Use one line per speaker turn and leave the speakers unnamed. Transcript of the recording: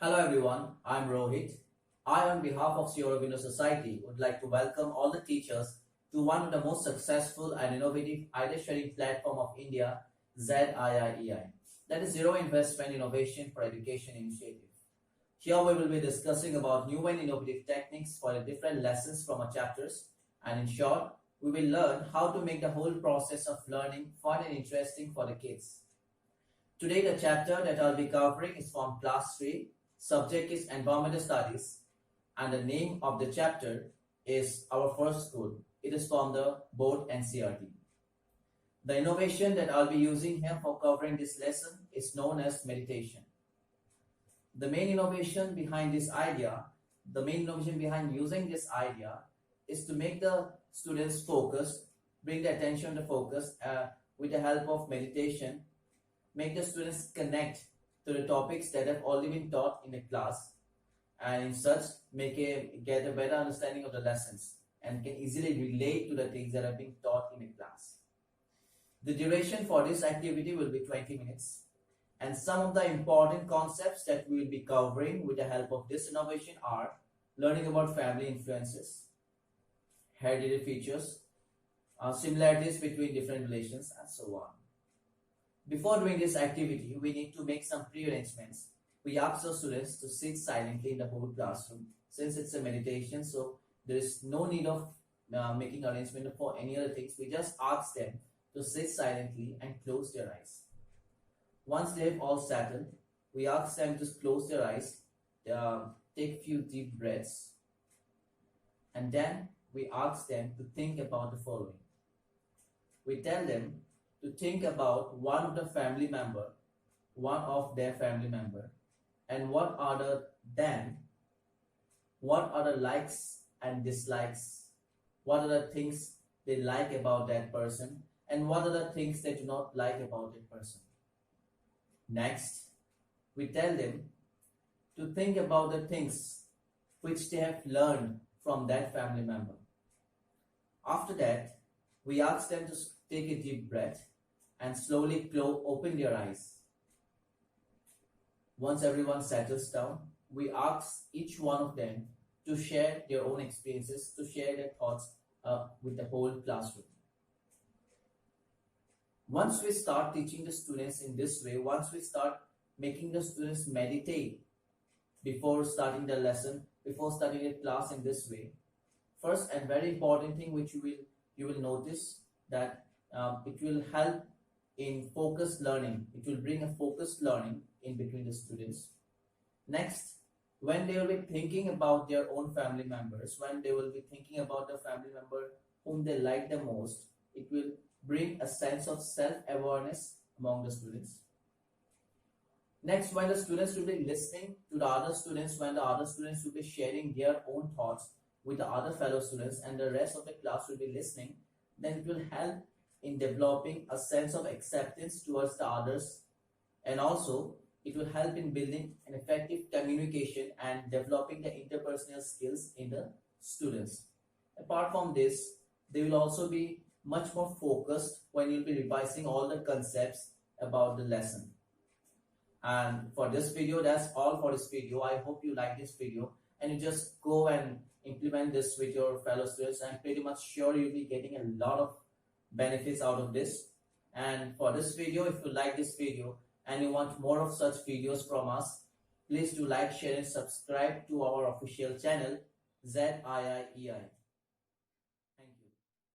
Hello everyone, I'm Rohit. I, on behalf of Sierra Window Society, would like to welcome all the teachers to one of the most successful and innovative idea sharing platform of India, ZIIEI, that is Zero Investment Innovation for Education Initiative. Here we will be discussing about new and innovative techniques for the different lessons from our chapters, and in short, we will learn how to make the whole process of learning fun and interesting for the kids. Today the chapter that I'll be covering is from class 3. Subject is Environmental Studies, and the name of the chapter is Our First School. It is from the board NCERT. The innovation that I'll be using here for covering this lesson is known as meditation. The main innovation behind this idea, the main innovation behind using this idea is to make the students focus, bring the attention to focus with the help of meditation, make the students connect to the topics that have already been taught in the class, and in such get a better understanding of the lessons and can easily relate to the things that are being taught in the class. The duration for this activity will be 20 minutes, and some of the important concepts that we will be covering with the help of this innovation are learning about family influences, hereditary features, similarities between different relations, and so on. Before doing this activity, we need to make some pre-arrangements. We ask the students to sit silently in the whole classroom. Since it's a meditation, so there is no need of making arrangement for any other things. We just ask them to sit silently and close their eyes. Once they have all settled, we ask them to close their eyes, take a few deep breaths, and then we ask them to think about the following. We tell them to think about one of their family member, and what are the likes and dislikes, what are the things they like about that person, and what are the things they do not like about that person. Next, we tell them to think about the things which they have learned from that family member. After that, we ask them to take a deep breath and slowly open their eyes. Once everyone settles down, we ask each one of them to share their own experiences, to share their thoughts with the whole classroom. Once we start teaching the students in this way, once we start making the students meditate before starting the lesson, before starting the class in this way, first and very important thing which you will notice that it will help in focused learning. It will bring a focused learning in between the students. Next, when they will be thinking about their own family members, when they will be thinking about the family member whom they like the most, it will bring a sense of self-awareness among the students. Next, when the students will be listening to the other students, when the other students will be sharing their own thoughts with the other fellow students and the rest of the class will be listening, then it will help in developing a sense of acceptance towards the others, and also it will help in building an effective communication and developing the interpersonal skills in the students. Apart from this, they will also be much more focused when you'll be revising all the concepts about the lesson. And for this video, that's all for this video. I hope you like this video and you just go and implement this with your fellow students. I'm pretty much sure you'll be getting a lot of benefits out of this. And for this video, if you like this video and you want more of such videos from us, please do like, share and subscribe to our official channel ZIIEI.